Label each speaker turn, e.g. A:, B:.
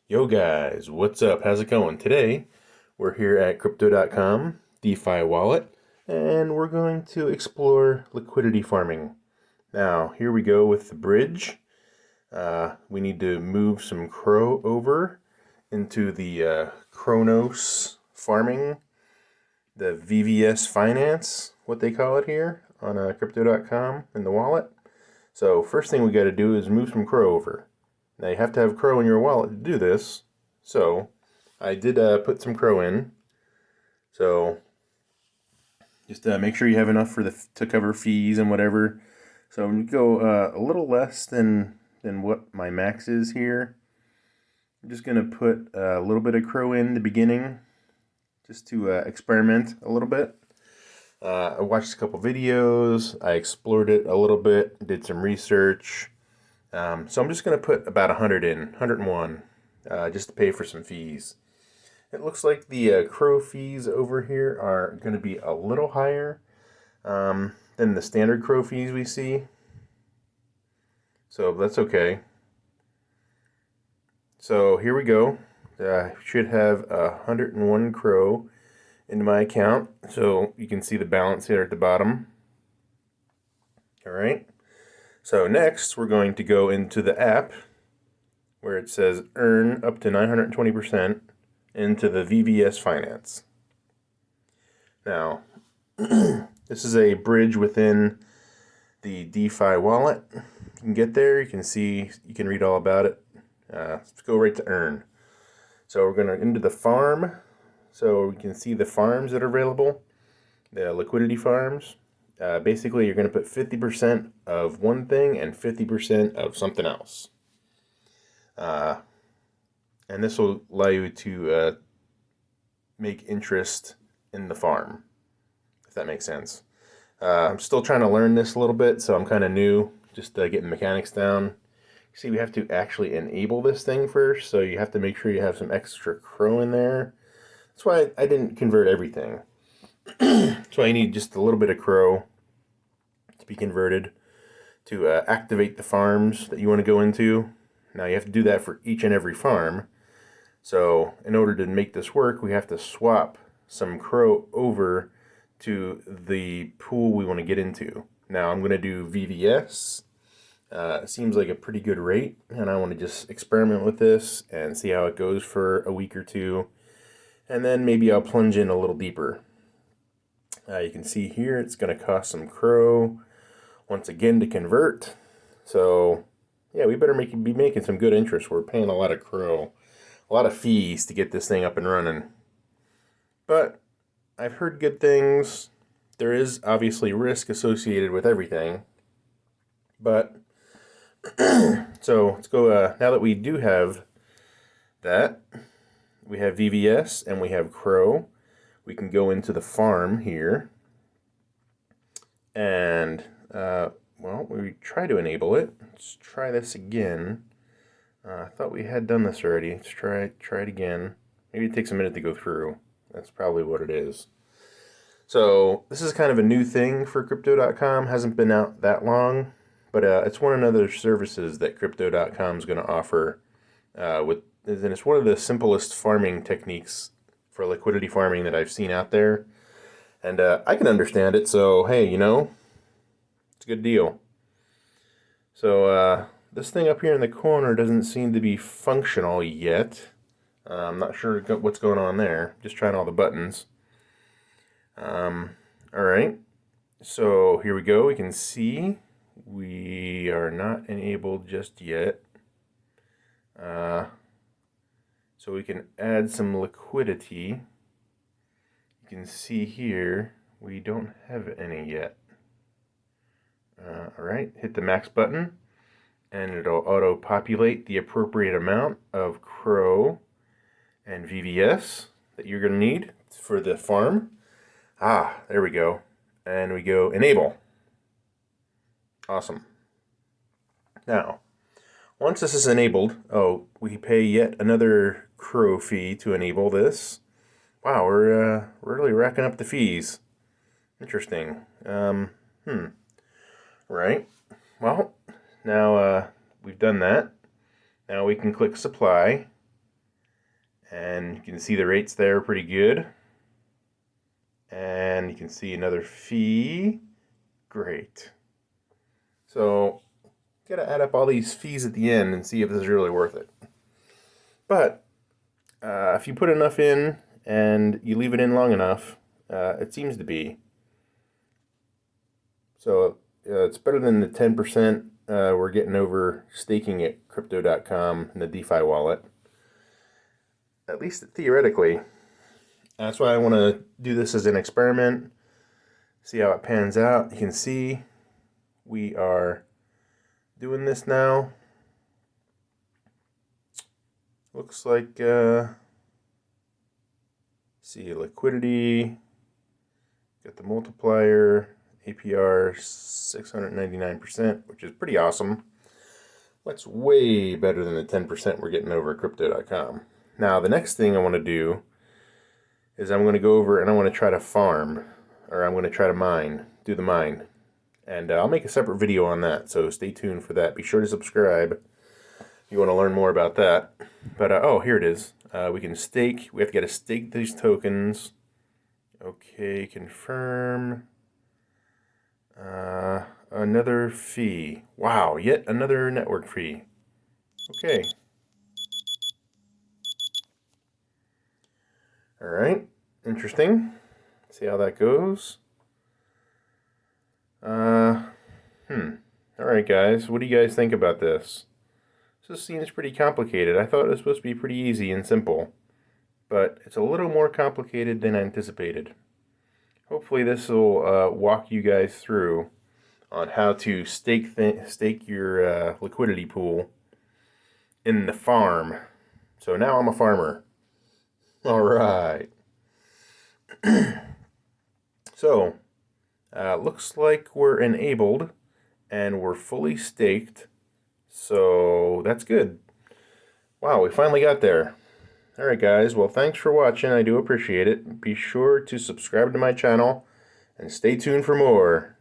A: Yo guys, what's up? How's it going? Today, we're here at crypto.com, DeFi wallet, and we're going to explore liquidity farming. Now, here we go with the bridge. We need to move some Crow over into the Chronos farming, the VVS finance, what they call it here on crypto.com in the wallet. So first thing we got to do is move some Crow over. Now you have to have Crow in your wallet to do this. So I did put some Crow in. So just make sure you have enough for to cover fees and whatever. So I'm gonna go a little less than what my max is here. I'm just gonna put a little bit of Crow in the beginning, just to experiment a little bit. I watched a couple videos. I explored it a little bit. Did some research. So I'm just going to put about 100 in, 101, just to pay for some fees. It looks like the Crow fees over here are going to be a little higher than the standard Crow fees we see. So that's okay. So here we go. I should have 101 Crow into my account. So you can see the balance here at the bottom. All right. So next, we're going to go into the app where it says earn up to 920% into the VVS Finance. Now, this is a bridge within the DeFi wallet. You can get there, you can see, you can read all about it. Let's go right to earn. So we're going to into the farm. So we can see the farms that are available, the liquidity farms. Basically, you're going to put 50% of one thing and 50% of something else. And this will allow you to make interest in the farm, if that makes sense. I'm still trying to learn this a little bit, so I'm kind of new, just getting the mechanics down. See, we have to actually enable this thing first, so you have to make sure you have some extra Crow in there. That's why I didn't convert everything. That's why you need just a little bit of Crow to be converted to activate the farms that you want to go into. Now you have to do that for each and every farm. So in order to make this work, we have to swap some Crow over to the pool we want to get into. Now I'm going to do VVS. It seems like a pretty good rate, and I want to just experiment with this and see how it goes for a week or two. And then maybe I'll plunge in a little deeper. You can see here it's going to cost some Crow once again to convert. So yeah, we better be making some good interest. We're paying a lot of Crow, a lot of fees to get this thing up and running. But I've heard good things. There is obviously risk associated with everything. But so let's go. Now that we do have that, we have VVS and we have Crow. We can go into the farm here. And well, we try to enable it. Let's try this again. I thought we had done this already. Let's try it again. Maybe it takes a minute to go through. That's probably what it is. So this is kind of a new thing for Crypto.com. Hasn't been out that long, but it's one of the other services that Crypto.com is going to offer. And it's one of the simplest farming techniques for liquidity farming that I've seen out there. And I can understand it, so hey, it's a good deal. So this thing up here in the corner doesn't seem to be functional yet. I'm not sure what's going on there. Just trying all the buttons. All right. So here we go. We can see we are not enabled just yet. So we can add some liquidity. You can see here we don't have any yet. All right, hit the max button and it'll auto-populate the appropriate amount of Crow and VVS that you're going to need for the farm. There we go. And we go enable. Awesome. Now, once this is enabled, we pay yet another Crow fee to enable this. Wow, we're really racking up the fees. Interesting. Right. Well, now we've done that. Now we can click supply, And you can see the rates there pretty good. And you can see another fee. Great. So, gotta add up all these fees at the end and see if this is really worth it. But, if you put enough in and you leave it in long enough, it seems to be. So, it's better than the 10% we're getting over staking at crypto.com in the DeFi wallet. At least theoretically. That's why I want to do this as an experiment, see how it pans out. You can see we are doing this now. Looks like, see, liquidity, got the multiplier, APR 699%, which is pretty awesome. That's way better than the 10% we're getting over at crypto.com. Now, the next thing I want to do is I'm going to go over and I want to try to farm, or I'm going to try to mine, do the mine. And I'll make a separate video on that, so stay tuned for that. Be sure to subscribe if you want to learn more about that. But, oh, here it is. We can stake. We have to get to stake these tokens. Okay, confirm. Another fee. Wow, yet another network fee. Okay. All right, interesting. See how that goes. All right, guys, what do you guys think about this? This seems pretty complicated. I thought it was supposed to be pretty easy and simple, but it's a little more complicated than anticipated. Hopefully this will walk you guys through on how to stake your liquidity pool in the farm. So now I'm a farmer. All right. So, looks like we're enabled and we're fully staked. So that's good. Wow, we finally got there. All right, guys. Well, thanks for watching. I do appreciate it. Be sure to subscribe to my channel and stay tuned for more.